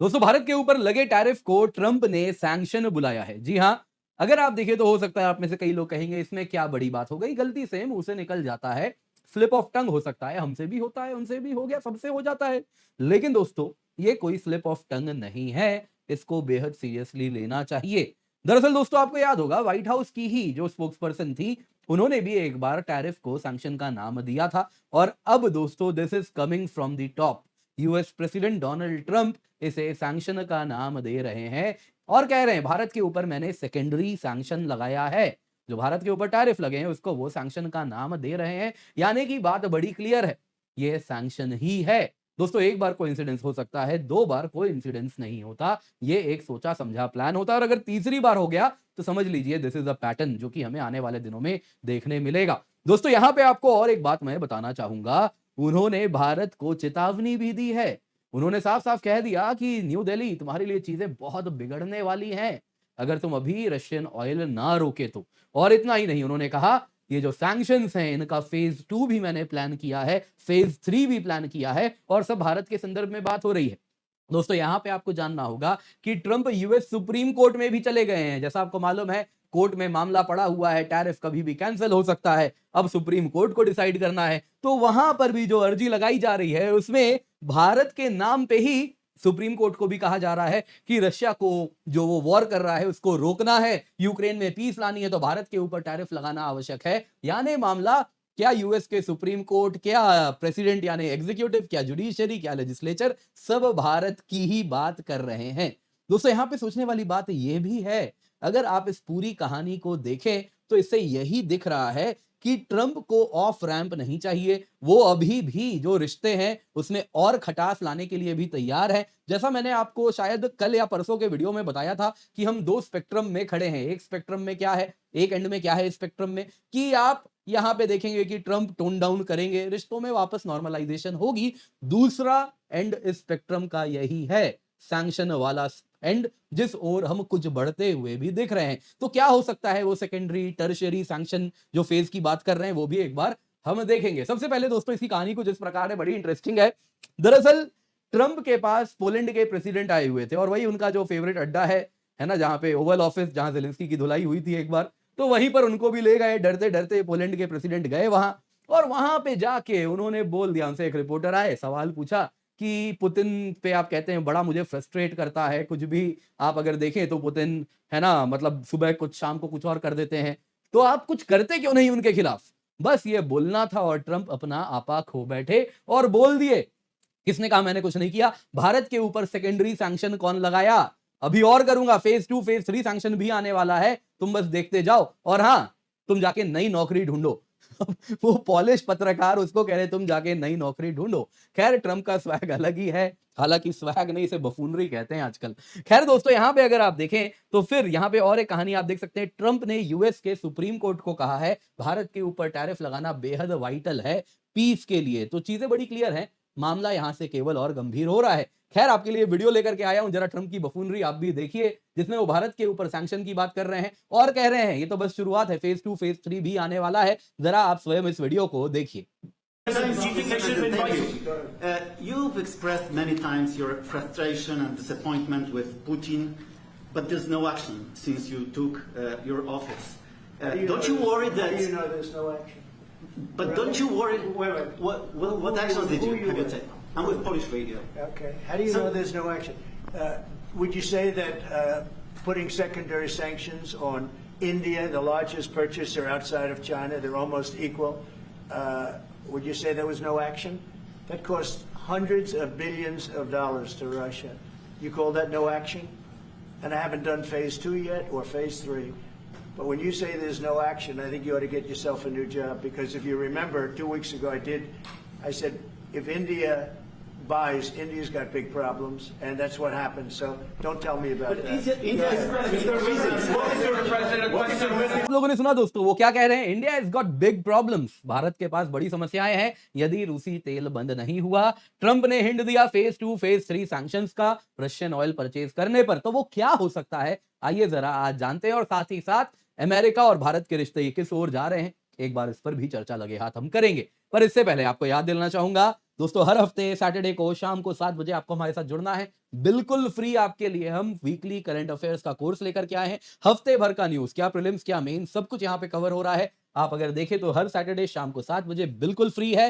दोस्तों, भारत के ऊपर लगे टैरिफ को ट्रंप ने सैंक्शन बुलाया है। जी हाँ, अगर आप देखें तो हो सकता है आप में से कई लोग कहेंगे इसमें क्या बड़ी बात हो गई, गलती से मुंह से निकल जाता है, स्लिप ऑफ टंग हो सकता है, हमसे भी होता है, उनसे भी हो गया, सबसे हो जाता है। लेकिन दोस्तों, ये कोई स्लिप ऑफ टंग नहीं है, इसको बेहद सीरियसली लेना चाहिए। दरअसल दोस्तों, आपको याद होगा व्हाइट हाउस की ही जो स्पोक्स पर्सन थी, उन्होंने भी एक बार टैरिफ को सैंक्शन का नाम दिया था। और अब दोस्तों, this is coming from the top. US president Donald Trump इसे सैंक्शन का नाम दे रहे हैं और कह रहे हैं भारत के ऊपर मैंने सेकेंडरी सैंक्शन लगाया है। जो भारत के ऊपर टैरिफ लगे हैं उसको वो सैंक्शन का नाम दे रहे हैं, यानी कि बात बड़ी क्लियर है, ये सैंक्शन ही है। दोस्तों, एक बार कोइंसिडेंस हो सकता है, दो बार कोई इंसिडेंस नहीं होता, ये एक सोचा समझा प्लान होता है। और अगर तीसरी बार हो गया तो समझ लीजिए दिस इज अ पैटर्न जो कि हमें आने वाले दिनों में देखने मिलेगा। दोस्तों, यहां पे आपको और एक बात मैं बताना चाहूंगा, उन्होंने भारत को चेतावनी भी दी है। उन्होंने साफ-साफ कह दिया कि न्यू दिल्ली तुम्हारे लिए चीजें बहुत बिगड़ने वाली हैं, अगर तुम अभी रशियन ऑयल ना रोके तो। और इतना ही नहीं, उन्होंने कहा ये जो सैंक्शंस हैं इनका फेज 2 भी मैंने प्लान किया है, फेज 3 भी प्लान किया है और सब भारत के संदर्भ में बात हो रही है। दोस्तों, यहां पे आपको जानना होगा कि ट्रंप यूएस सुप्रीम कोर्ट में भी चले गए हैं। जैसा आपको मालूम है, कोर्ट में मामला पड़ा हुआ है, टैरिफ कभी भी कैंसिल हो सकता है, अब सुप्रीम कोर्ट को डिसाइड करना है। तो वहां पर भी जो अर्जी लगाई जा रही है उसमें भारत के नाम पे ही सुप्रीम कोर्ट को भी कहा जा रहा है कि रशिया को जो वो वॉर कर रहा है उसको रोकना है, यूक्रेन में पीस लानी है, तो भारत के ऊपर टैरिफ लगाना आवश्यक है। यानी मामला क्या यूएस के सुप्रीम कोर्ट, क्या प्रेसिडेंट यानी एग्जीक्यूटिव, क्या जुडिशरी, क्या लेजिस्लेचर, सब भारत की ही बात कर रहे हैं। दोस्तों, यहां पे सोचने वाली बात यह भी है, अगर आप इस पूरी कहानी को देखें तो इससे यही दिख रहा है कि ट्रंप को ऑफ रैंप नहीं चाहिए, वो अभी भी जो रिश्ते हैं उसमें और खटास लाने के लिए भी तैयार है। जैसा मैंने आपको शायद कल या परसों के वीडियो में बताया था कि हम दो स्पेक्ट्रम में खड़े हैं। एक स्पेक्ट्रम में क्या है, एक एंड में क्या है स्पेक्ट्रम में, कि आप यहां पे देखेंगे कि ट्रंप टोन डाउन करेंगे, रिश्तों में वापस नॉर्मलाइजेशन होगी। दूसरा एंड इस स्पेक्ट्रम का यही है, सैंक्शन वाला एंड, जिस ओर हम कुछ बढ़ते हुए भी दिख रहे हैं। तो क्या हो सकता है वो सेकेंडरी टर्शियरी सैंक्शन जो फेज की बात कर रहे हैं, वो भी एक बार हम देखेंगे। सबसे पहले दोस्तों, इसकी कहानी कुछ इस प्रकार है, बड़ी इंटरेस्टिंग है। दरअसल ट्रंप के पास पोलैंड के प्रेसिडेंट आए हुए थे और वही उनका जो फेवरेट अड्डा है ना, जहां पे ओवल ऑफिस, जहां जेलेंस्की की धुलाई हुई थी एक बार, तो वहीं पर उनको भी ले गए। डरते डरते पोलैंड के प्रेसिडेंट गए वहां और वहां पे जाके उन्होंने बोल दिया, उनसे एक रिपोर्टर आए, सवाल पूछा कि पुतिन पे आप कहते हैं बड़ा मुझे फ्रस्ट्रेट करता है, कुछ भी आप अगर देखें तो पुतिन, है ना, मतलब सुबह कुछ शाम को कुछ और कर देते हैं, तो आप कुछ करते क्यों नहीं उनके खिलाफ? बस ये बोलना था और ट्रंप अपना आपा खो बैठे और बोल दिए। किसने कहा मैंने कुछ नहीं किया? भारत के ऊपर सेकेंडरी सैंक्शन कौन लगाया? अभी और करूंगा, फेज 2 फेज 3 सैंक्शन भी आने वाला है, तुम बस देखते जाओ। और हां, तुम जाके नई नौकरी ढूंढो। वो पॉलिश पत्रकार उसको कह रहे तुम जाके नई नौकरी ढूंढो। खैर, ट्रंप का स्वैग अलग ही है, हालांकि स्वैग नहीं, इसे बफूनरी कहते हैं आजकल। खैर दोस्तों, यहां पे अगर आप देखें तो फिर यहां पे और एक कहानी आप देख सकते हैं। ट्रंप ने यूएस के सुप्रीम कोर्ट को कहा है भारत के ऊपर टैरिफ लगाना बेहद वाइटल है पीस के लिए। तो चीजें बड़ी क्लियर हैं, मामला यहां से केवल और गंभीर हो रहा है। खैर, आपके लिए वीडियो लेकर के आया हूं, जरा ट्रंप की बफूनरी आप भी देखिए, जिसमें वो भारत के ऊपर सैंक्शन की बात कर रहे हैं और कह रहे हैं ये तो बस शुरुआत है, फेज 2 फेज 3 भी आने वाला है। जरा आप स्वयं इस वीडियो को देखिए। You've expressed many times your frustration and disappointment with Putin, but there's no action since you took your office. Don't you worry that? How do you know there's no action? But don't you worry? Wait. What actions did you have you taken? I'm with Polish radio. Okay. How do you know there's no action? Would you say that putting secondary sanctions on India, the largest purchaser outside of China, they're almost equal? Would you say there was no action? That cost hundreds of billions of dollars to Russia. You call that no action? And I haven't done phase 2 yet or phase 3. But when you say there's no action, I think you ought to get yourself a new job, because if you remember 2 weeks ago I said, if India buys, India's got big problems, and that's what happened. So don't tell me about that. आप लोगों ने सुना दोस्तों, वो क्या कह रहे हैं? India is got big problems, Bharat के पास बड़ी समस्याएं हैं यदि रूसी तेल बंद नहीं हुआ। ट्रंप ने हिंट दिया फेज 2 फेज 3 सैंक्शंस का रशियन ऑयल परचेज करने पर। तो वो क्या हो सकता है, आइए जरा आज जानते हैं। और साथ ही साथ अमेरिका और भारत के रिश्ते किस ओर जा रहे हैं, एक बार इस पर भी चर्चा लगे हाथ हम करेंगे। पर इससे पहले आपको याद दिलाना चाहूंगा दोस्तों, हर हफ्ते सैटरडे को शाम को 7 बजे आपको हमारे साथ जुड़ना है। बिल्कुल फ्री आपके लिए हम वीकली करंट अफेयर्स का कोर्स लेकर के आए हैं। हफ्ते भर का न्यूज, क्या प्रीलिम्स क्या मेन, सब कुछ यहाँ पे कवर हो रहा है। आप अगर देखें तो हर सैटरडे शाम को 7 बजे बिल्कुल फ्री है,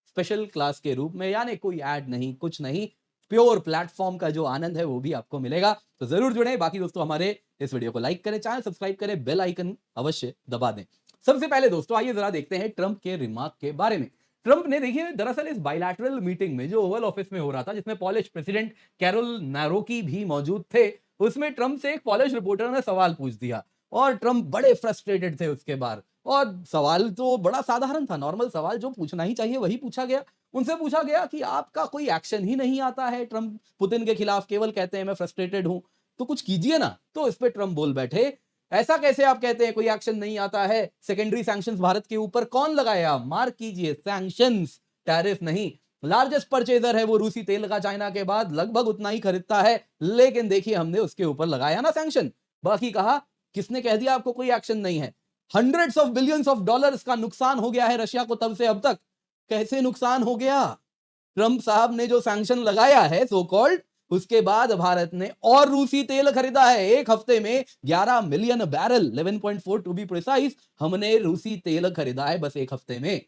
स्पेशल क्लास के रूप में, यानी कोई ऐड नहीं, कुछ नहीं, प्योर प्लेटफॉर्म का जो आनंद है वो भी आपको मिलेगा। तो जरूर जुड़े। बाकी दोस्तों, हमारे इस वीडियो को लाइक करें, चैनल सब्सक्राइब करें, बेल आइकन अवश्य दबा दें। सबसे पहले दोस्तों आइए जरा देखते हैं ट्रंप के रिमार्क के बारे में। ट्रंप ने देखिए दरअसल इस बायलैटरल मीटिंग में जो ओवल ऑफिस में हो रहा था, जिसमें पॉलिश प्रेसिडेंट कैरोल नारोकी भी मौजूद थे, उसमें ट्रंप से एक पॉलिश रिपोर्टर ने सवाल पूछ दिया और ट्रंप बड़े फ्रस्ट्रेटेड थे उसके बाद। और सवाल तो बड़ा साधारण था, नॉर्मल सवाल जो पूछना ही चाहिए वही पूछा गया। उनसे पूछा गया कि आपका कोई एक्शन ही नहीं आता है ट्रंप पुतिन के खिलाफ, केवल कहते हैं मैं फ्रस्ट्रेटेड हूं, तो कुछ कीजिए ना। तो इस पे ट्रंप बोल बैठे, ऐसा कैसे आप कहते हैं कोई एक्शन नहीं आता है? सेकेंडरी सैंक्शंस भारत के ऊपर कौन लगाया? मार्क कीजिए, सैंक्शंस, टैरिफ नहीं। लार्जेस्ट परचेजर है वो रूसी तेल का चाइना के बाद, लगभग उतना ही खरीदता है, लेकिन देखिए हमने उसके ऊपर लगाया ना सैंक्शन। बाकी कहा, किसने कह दिया आपको कोई एक्शन नहीं है? Hundreds of billions of dollars का नुकसान हो गया है रशिया को तब से अब तक। कैसे नुकसान हो गया? ट्रंप साहब ने जो सैंक्शन लगाया है सो कॉल्ड, उसके बाद भारत ने और रूसी तेल खरीदा है। एक हफ्ते में 11 million barrel, 11.4 to be precise, हमने रूसी तेल खरीदा है बस एक हफ्ते में,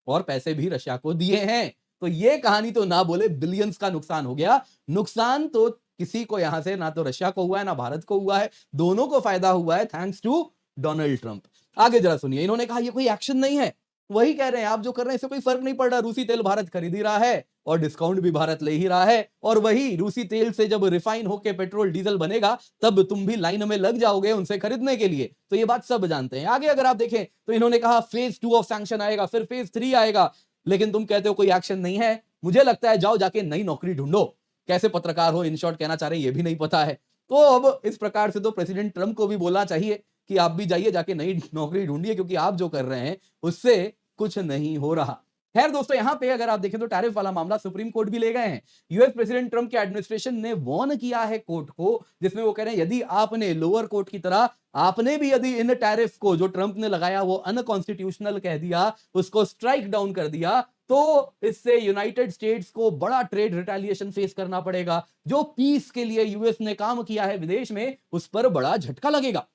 और पैसे भी रशिया को दिए हैं। तो ये कहानी तो ना बोले बिलियंस का नुकसान हो गया। नुकसान तो किसी को यहां से ना तो रशिया को हुआ है ना भारत को हुआ है, दोनों को फायदा हुआ है थैंक्स टू डोनाल्ड ट्रंप। आगे जरा सुनिए, इन्होंने कहा ये कोई एक्शन नहीं है। वही कह रहे हैं, आप जो कर रहे हैं इससे कोई फर्क नहीं पड़ रहा, रूसी तेल भारत खरीद ही रहा है और डिस्काउंट भी भारत ले ही रहा है, और वही रूसी तेल से जब रिफाइन होकर पेट्रोल डीजल बनेगा तब तुम भी लाइन में लग जाओगे उनसे खरीदने के लिए। तो ये बात सब जानते हैं। आगे अगर आप देखें तो इन्होंने कहा फेज 2 ऑफ सैंक्शन आएगा, फिर फेज 3 आएगा, लेकिन तुम कहते हो कोई एक्शन नहीं है। मुझे लगता है जाओ जाके नई नौकरी ढूंढो। कैसे पत्रकार हो, इन शॉर्ट कहना चाह रहे हैं, ये भी नहीं पता है। तो अब इस प्रकार से तो प्रेसिडेंट ट्रंप को भी बोलना चाहिए कि आप भी जाइए जाके नई नौकरी ढूंढिए, क्योंकि आप जो कर रहे हैं उससे कुछ नहीं हो रहा। खैर दोस्तों, यहां पे अगर आप देखें तो टैरिफ वाला मामला सुप्रीम कोर्ट भी ले गए हैं। यूएस प्रेसिडेंट ट्रंप के एडमिनिस्ट्रेशन ने वार्न किया है कोर्ट को, जिसमें वो कह रहे हैं यदि आपने लोअर कोर्ट की तरह आपने भी यदि इन टैरिफ को जो ट्रंप ने लगाया वो अनकॉन्स्टिट्यूशनल कह दिया, उसको स्ट्राइक डाउन कर दिया, तो इससे यूनाइटेड स्टेट्स को बड़ा ट्रेड रिटेलिएशन फेस करना पड़ेगा। जो पीस के लिए यूएस ने काम किया है विदेश में, उस पर बड़ा झटका लगेगा।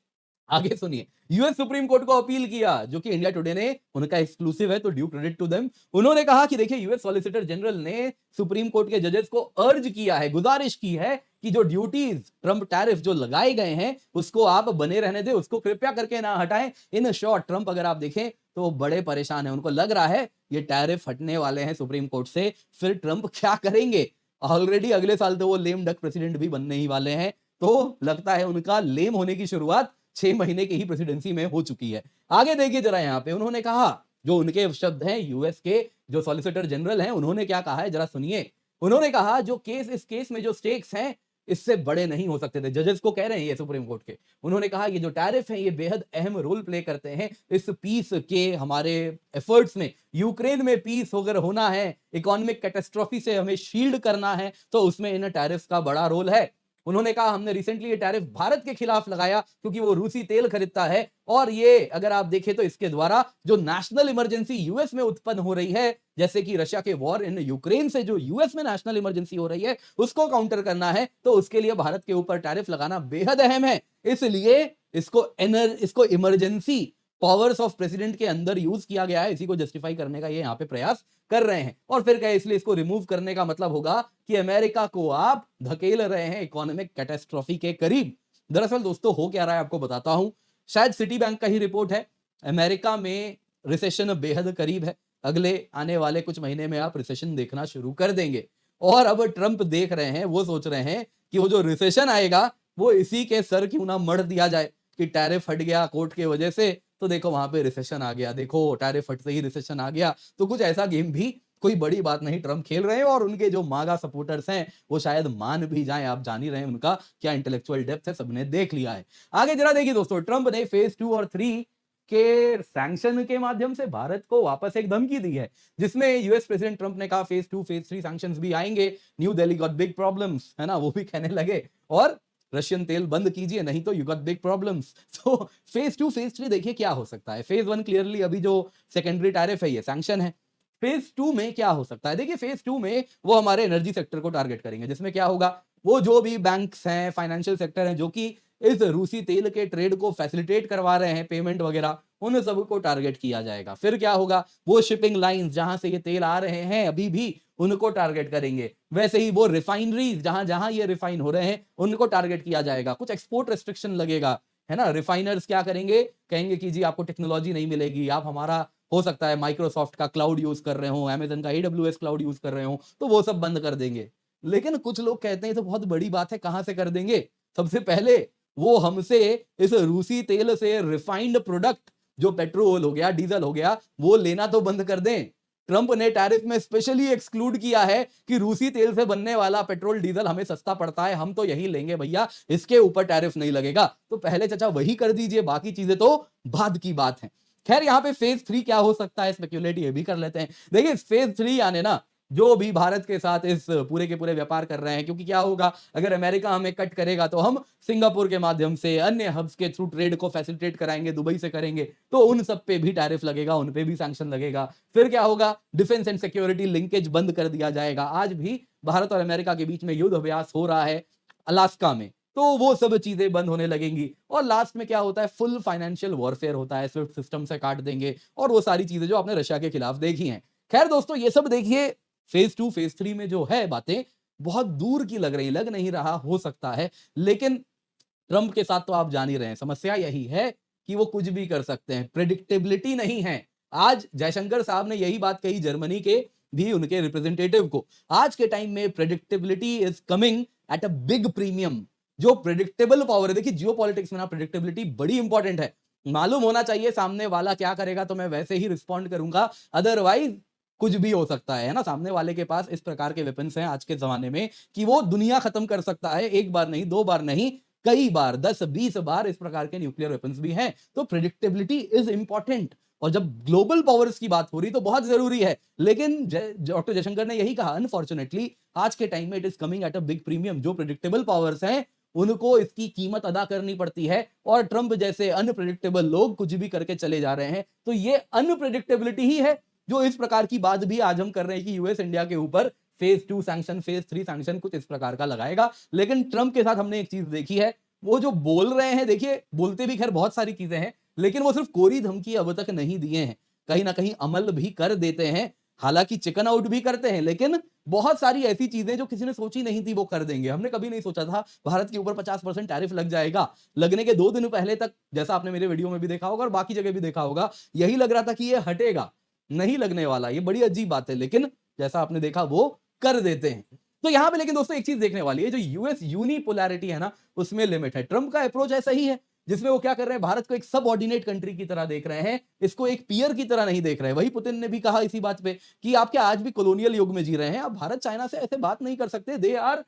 आगे सुनिए, यूएस सुप्रीम कोर्ट को अपील किया, जो कि इंडिया टुडे ने, उनका एक्सक्लूसिव है तो ड्यू क्रेडिट टू देम। उन्होंने कहा कि देखिए यूएस सॉलिसिटर जनरल ने सुप्रीम कोर्ट के जजेस को अर्ज किया है, गुजारिश की है कि जो ड्यूटीज ट्रंप टैरिफ जो लगाए गए हैं उसको आप बने रहने दें, उसको कृपया करके ना हटाएं। इन शॉर्ट ट्रंप अगर आप देखें तो बड़े परेशान है, उनको लग रहा है ये टैरिफ हटने वाले हैं सुप्रीम कोर्ट से, फिर ट्रंप क्या करेंगे? ऑलरेडी अगले साल तो वो लेम डक प्रेसिडेंट भी बनने ही वाले हैं, तो लगता है उनका लेम होने की शुरुआत 6 महीने की ही प्रेसिडेंसी में हो चुकी है। आगे देखिए जरा, यहां पे उन्होंने कहा, जो उनके शब्द हैं, यूएस के जो सॉलिसिटर जनरल हैं उन्होंने क्या कहा है जरा सुनिए। उन्होंने कहा जो इस केस में जो स्टेक्स हैं इससे बड़े नहीं हो सकते थे। जजेस को कह रहे हैं ये सुप्रीम कोर्ट के। उन्होंने कहा ये जो टैरिफ है ये बेहद अहम रोल प्ले करते हैं इस पीस के हमारे एफर्ट्स में। यूक्रेन में पीस अगर होना है, इकोनॉमिक कैटास्ट्रोफी से हमें शील्ड करना है, तो उसमें इन टैरिफ का बड़ा रोल है। उन्होंने कहा हमने रिसेंटली ये टैरिफ भारत के खिलाफ लगाया क्योंकि वो रूसी तेल खरीदता है, और ये अगर आप देखें तो इसके द्वारा जो नेशनल इमरजेंसी यूएस में उत्पन्न हो रही है, जैसे कि रशिया के वॉर इन यूक्रेन से जो यूएस में नेशनल इमरजेंसी हो रही है उसको काउंटर करना है, तो उसके लिए भारत के ऊपर टैरिफ लगाना बेहद अहम है। इसलिए इसको इमरजेंसी पावर्स ऑफ प्रेसिडेंट के अंदर यूज किया गया है, इसी को जस्टिफाई करने का ये यहाँ पे प्रयास कर रहे हैं। और फिर कहे इसलिए इसको रिमूव करने का मतलब होगा कि अमेरिका को आप धकेल रहे हैं इकोनॉमिक कैटास्ट्रोफी के करीब। दरअसल दोस्तों हो क्या रहा है आपको बताता हूं, शायद सिटी बैंक का ही रिपोर्ट है, अमेरिका में रिसेशन बेहद करीब है, अगले आने वाले कुछ महीने में आप रिसेशन देखना शुरू कर देंगे। और अब ट्रंप देख रहे हैं, वो सोच रहे हैं कि वो जो रिसेशन आएगा वो इसी के सर क्यों ना मढ़ दिया जाए कि टैरिफ हट गया कोर्ट के वजह से, तो देखो वहां पे रिसेशन आ गया, देखो टैरिफ हटते ही रिसेशन आ गया। तो कुछ ऐसा गेम भी कोई बड़ी बात नहीं ट्रंप खेल रहे हैं, और उनके जो मागा सपोर्टर्स हैं वो शायद मान भी जाएं। आप जान ही रहे हैं उनका क्या इंटेलेक्चुअल डेप्थ है, सबने देख लिया है। आगे जरा देखिए दोस्तों, ट्रंप ने फेज 2 और 3 के सैंक्शन के माध्यम से भारत को वापस एक धमकी दी है, जिसमें यूएस प्रेसिडेंट ट्रंप ने कहा फेज 2 फेज 3 सैंक्शंस भी आएंगे, new Delhi got big problems, है ना, वो भी कहने लगे। और रशियन तेल बंद कीजिए, नहीं तो you got big problems. So phase 2 phase 3 देखिए क्या हो सकता है। फेज 1 क्लियरली अभी जो सेकेंडरी टैरिफ है ये सैंक्शन है। फेज 2 में क्या हो सकता है? देखिए फेज 2 में वो हमारे एनर्जी सेक्टर को टारगेट करेंगे, जिसमें क्या होगा, वो जो भी बैंक्स हैं, फाइनेंशियल सेक्टर हैं जो कि इस रूसी तेल के ट्रेड को फैसिलिटेट करवा रहे हैं, पेमेंट वगैरह, उन सबको टारगेट किया जाएगा। फिर क्या होगा, वो शिपिंग लाइंस जहां से ये तेल आ रहे हैं अभी भी उनको टारगेट करेंगे। वैसे ही वो रिफाइनरीज जहां जहां ये रिफाइन हो रहे हैं उनको टारगेट किया जाएगा। कुछ एक्सपोर्ट रेस्ट्रिक्शन लगेगा, है ना। रिफाइनर्स क्या करेंगे, कहेंगे कि जी आपको टेक्नोलॉजी नहीं मिलेगी, आप हमारा हो सकता है माइक्रोसॉफ्ट का क्लाउड यूज कर रहे हो, अमेजन का AWS क्लाउड यूज कर रहे हो, तो वो सब बंद कर देंगे। लेकिन कुछ लोग कहते हैं ये तो बहुत बड़ी बात है, कहां से कर देंगे? सबसे पहले वो हमसे इस रूसी तेल से रिफाइंड प्रोडक्ट जो पेट्रोल हो गया, डीजल हो गया, वो लेना तो बंद कर दें। ट्रंप ने टैरिफ में स्पेशली एक्सक्लूड किया है कि रूसी तेल से बनने वाला पेट्रोल डीजल हमें सस्ता पड़ता है, हम तो यही लेंगे भैया, इसके ऊपर टैरिफ नहीं लगेगा। तो पहले चाचा वही कर दीजिए, बाकी चीजें तो बाद की बात है। खैर यहाँ पे फेज 3 क्या हो सकता है, स्पेक्युलेट ये भी कर लेते हैं। देखिए फेज 3 यानी ना जो भी भारत के साथ इस पूरे के पूरे व्यापार कर रहे हैं, क्योंकि क्या होगा, अगर अमेरिका हमें कट करेगा तो हम सिंगापुर के माध्यम से अन्य हब्स के थ्रू ट्रेड को फैसिलिटेट कराएंगे, दुबई से करेंगे, तो उन सब पे भी टैरिफ लगेगा, उन पे भी सैंक्शन लगेगा। फिर क्या होगा, डिफेंस एंड सिक्योरिटी लिंकेज बंद कर दिया जाएगा। आज भी भारत और अमेरिका के बीच में युद्ध अभ्यास हो रहा है अलास्का में, तो वो सब चीजें बंद होने लगेंगी। और लास्ट में क्या होता है, फुल फाइनेंशियल वॉरफेयर होता है, स्विफ्ट सिस्टम से काट देंगे और वो सारी चीजें जो आपने रशिया के खिलाफ देखी हैं। खैर दोस्तों, ये सब देखिए फेज 2 फेज 3 में जो है बातें बहुत दूर की लग रही, लग नहीं रहा हो सकता है, लेकिन ट्रंप के साथ तो आप जान ही रहे हैं, समस्या यही है कि वो कुछ भी कर सकते हैं, प्रेडिक्टेबिलिटी नहीं है। आज जयशंकर साहब ने यही बात कही जर्मनी के भी उनके रिप्रेजेंटेटिव को, आज के टाइम में predictability is coming at a big premium. जो प्रेडिक्टेबल पावर है, देखिए जियोपॉलिटिक्स में ना प्रेडिक्टेबिलिटी बड़ी इंपॉर्टेंट है। मालूम होना चाहिए सामने वाला क्या करेगा तो मैं वैसे ही रिस्पॉन्ड करूंगा, अदरवाइज कुछ भी हो सकता है ना। सामने वाले के पास इस प्रकार के वेपन्स हैं आज के जमाने में कि वो दुनिया खत्म कर सकता है, एक बार नहीं, दो बार नहीं, कई बार, 10-20 बार इस प्रकार के न्यूक्लियर वेपन्स भी हैं। तो प्रेडिक्टेबिलिटी इज इंपॉर्टेंट, और जब ग्लोबल पावर्स की बात हो रही तो बहुत जरूरी है। लेकिन डॉक्टर जयशंकर ने यही कहा, अनफॉर्चुनेटली आज के टाइम में it is coming at a big premium. जो प्रेडिक्टेबल पावर्स हैं उनको इसकी कीमत अदा करनी पड़ती है, और ट्रंप जैसे अनप्रेडिक्टेबल लोग कुछ भी करके चले जा रहे हैं। तो ये अनप्रेडिक्टेबिलिटी ही है जो इस प्रकार की बात भी आज हम कर रहे हैं कि यूएस इंडिया के ऊपर फेज 2 सैंक्शन, फेज 3 सैंक्शन कुछ इस प्रकार का लगाएगा। लेकिन ट्रंप के साथ हमने एक चीज देखी है, वो जो बोल रहे हैं, देखिए बोलते भी खैर बहुत सारी चीजें हैं, लेकिन वो सिर्फ कोरी धमकी अब तक नहीं दिए हैं, कहीं ना कहीं अमल भी कर देते हैं। हालांकि चिकन आउट भी करते हैं, लेकिन बहुत सारी ऐसी चीजें जो किसी ने सोची नहीं थी वो कर देंगे। हमने कभी नहीं सोचा था भारत के ऊपर 50% टैरिफ लग जाएगा। लगने के 2 दिन पहले तक, जैसा आपने मेरे वीडियो में भी देखा होगा और बाकी जगह भी देखा होगा, यही लग रहा था कि ये हटेगा, नहीं लगने वाला। ये बड़ी अजीब बात है, लेकिन जैसा आपने देखा वो कर देते हैं। तो यहां पे लेकिन दोस्तों एक चीज देखने वाली है, जो यूएस यूनिपोलैरिटी है ना, उसमें लिमिट है। ट्रंप का अप्रोच ऐसा ही है, जिसमें वो क्या कर रहे हैं, भारत को एक सबऑर्डिनेट कंट्री की तरह देख रहे हैं, इसको एक पीयर की तरह नहीं देख रहे हैं। वही पुतिन ने भी कहा इसी बात पे कि आप क्या आज भी कॉलोनियल युग में जी रहे हैं, आप भारत चाइना से ऐसे बात नहीं कर सकते, दे आर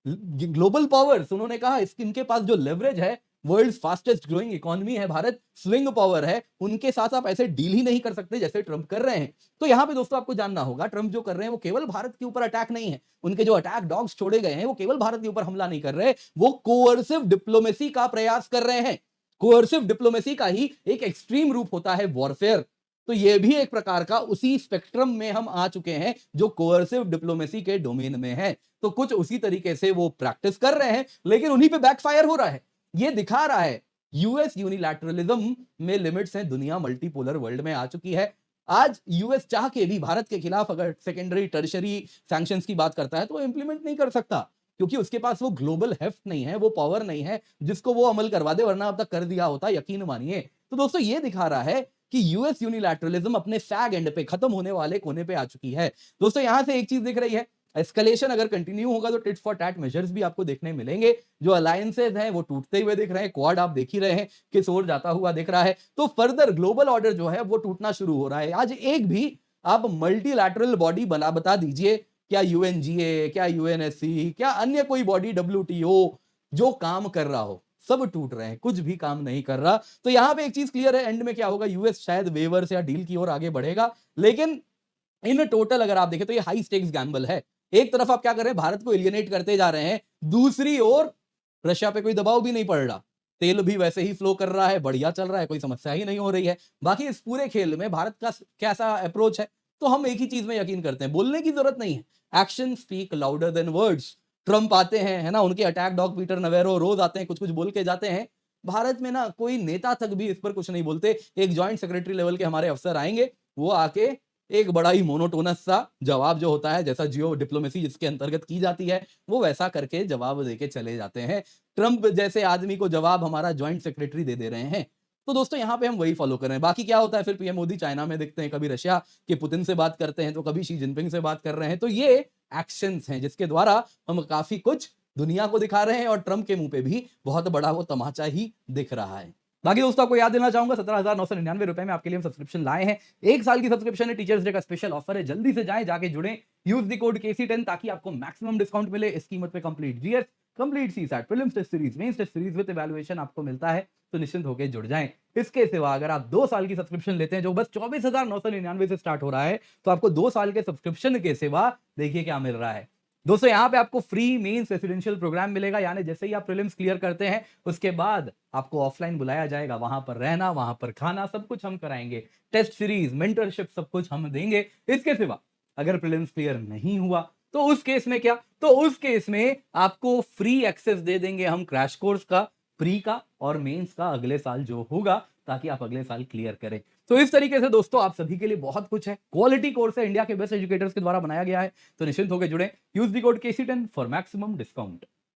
ग्लोबल पावर्स। उन्होंने कहा इनके पास जो लेवरेज है, वर्ल्ड फास्टेस्ट ग्रोइंग इकोनॉमी है भारत, स्विंग पावर है, उनके साथ आप ऐसे डील ही नहीं कर सकते जैसे ट्रंप कर रहे हैं। तो यहां पे दोस्तों आपको जानना होगा, ट्रंप जो कर रहे हैं वो केवल भारत के ऊपर अटैक नहीं है, उनके जो अटैक डॉग्स छोड़े गए हैं वो केवल भारत के ऊपर हमला नहीं कर रहे, वो कोअर्सिव डिप्लोमेसी का प्रयास कर रहे हैं। कोअर्सिव डिप्लोमेसी का ही एक एक्सट्रीम रूप होता है वॉरफेयर। तो ये भी एक प्रकार का उसी स्पेक्ट्रम में हम आ चुके हैं जो कोअर्सिव डिप्लोमेसी के डोमेन में है। तो कुछ उसी तरीके से वो प्रैक्टिस कर रहे हैं, लेकिन उन्हीं पे बैकफायर हो रहा है। ये दिखा रहा है यूएस यूनिलैटरलिज्म में लिमिट्स हैं, दुनिया मल्टीपोलर वर्ल्ड में आ चुकी है। आज यूएस चाह के भी भारत के खिलाफ अगर सेकेंडरी टर्शरी सैंक्शंस की बात करता है तो वो इंप्लीमेंट नहीं कर सकता, क्योंकि उसके पास वो ग्लोबल हेफ्ट नहीं है, वो पावर नहीं है जिसको वो अमल करवा दे, वरना अब तक कर दिया होता, यकीन मानिए। तो दोस्तों ये दिखा रहा है कि यूएस यूनिलैटरलिज्म अपने सैग एंड पे, खत्म होने वाले कोने पे आ चुकी है। दोस्तों यहां से एक चीज दिख रही है, एस्केलेशन अगर कंटिन्यू होगा तो टिट फॉर टैट मेजर्स भी आपको देखने मिलेंगे। जो अलायंसेज हैं वो टूटते हुए दिख रहे हैं, क्वाड आप देख ही रहे हैं किस ओर जाता हुआ दिख रहा है। तो फर्दर ग्लोबल ऑर्डर जो है वो टूटना शुरू हो रहा है। आज एक भी आप मल्टीलैटरल बॉडी बता दीजिए, क्या यूएनजीए, क्या यूएनएससी, क्या अन्य कोई बॉडी, डब्ल्यूटीओ, जो काम कर रहा हो, सब टूट रहे हैं, कुछ भी काम नहीं कर रहा। तो यहां पे एक चीज क्लियर है, एंड में क्या होगा, यूएस शायद वेवर्स या डील की ओर आगे बढ़ेगा। लेकिन इन टोटल अगर आप देखें तो ये हाई स्टेक्स गैम्बल है। एक तरफ आप क्या कर रहे हैं, भारत को एलियनेट करते जा रहे हैं, दूसरी ओर रशिया पे कोई दबाव भी नहीं पड़ रहा, तेल भी वैसे ही फ्लो कर रहा है, बढ़िया चल रहा है, कोई समस्या ही नहीं हो रही है। बाकी इस पूरे खेल में भारत का कैसा अप्रोच है, तो हम एक ही चीज में यकीन करते हैं, बोलने की जरूरत नहीं है, action speak louder than words. Trump आते हैं, है ना, उनके अटैक डॉग पीटर नवेरो रोज आते हैं, कुछ कुछ बोल के जाते हैं। भारत में ना कोई नेता तक भी इस पर कुछ नहीं बोलते। एक जॉइंट सेक्रेटरी लेवल के हमारे अफसर आएंगे, वो आके एक बड़ा ही मोनोटोनस सा जवाब जो होता है, जैसा जियो डिप्लोमेसी जिसके अंतर्गत की जाती है, वो वैसा करके जवाब देके चले जाते हैं। ट्रंप जैसे आदमी को जवाब हमारा जॉइंट सेक्रेटरी दे रहे हैं। तो दोस्तों यहाँ पे हम वही फॉलो कर रहे हैं। बाकी क्या होता है, फिर पीएम मोदी चाइना में दिखते हैं, कभी रशिया के पुतिन से बात करते हैं, तो कभी शी जिनपिंग से बात कर रहे हैं। तो ये एक्शंस हैं जिसके द्वारा हम काफी कुछ दुनिया को दिखा रहे हैं, और ट्रंप के मुंह पे भी बहुत बड़ा वो तमाचा ही दिख रहा है। बाकी दोस्तों आपको याद देना चाहूंगा, 17,999 रुपए में आपके लिए हम सब्सक्रिप्शन लाए हैं। 1 साल की सब्सक्रिप्शन है, टीचर्स डे का स्पेशल ऑफर है, जल्दी से जाएं, जाके जुड़ें, यूज द कोड KC10 ताकि आपको मैक्सिमम डिस्काउंट मिले। इस कीमत पे complete GS, complete CSAT, prelims test series, mains test series with evaluation आपको मिलता है, तो निश्चिंत होकर जुड़ जाएं। इसके सिवा अगर आप 2 साल की सब्सक्रिप्शन लेते हैं जो बस 24,999 से स्टार्ट हो रहा है, तो आपको 2 साल के सब्सक्रिप्शन के सिवा देखिए क्या मिल रहा है दोस्तों। यहाँ पे आपको फ्री मेंस रेसिडेंशियल प्रोग्राम मिलेगा, यानी जैसे ही आप प्रीलिम्स क्लियर करते हैं उसके बाद आपको ऑफलाइन बुलाया जाएगा, वहां पर रहना, वहां पर खाना, सब कुछ हम कराएंगे, टेस्ट सीरीज, मेंटरशिप, सब कुछ हम देंगे। इसके सिवा अगर प्रीलिम्स क्लियर नहीं हुआ तो उस केस में क्या, तो उस केस में आपको फ्री एक्सेस दे देंगे हम क्रैश कोर्स का, प्री का और मेंस का अगले साल जो होगा, ताकि आप अगले साल क्लियर करें। तो इस तरीके से दोस्तों आप सभी के लिए बहुत कुछ है, क्वालिटी कोर्स है, इंडिया के बेस्ट एजुकेटर्स के द्वारा बनाया गया है, तो निश्चिंत होकर जुड़े, use the code KC10 for maximum discount.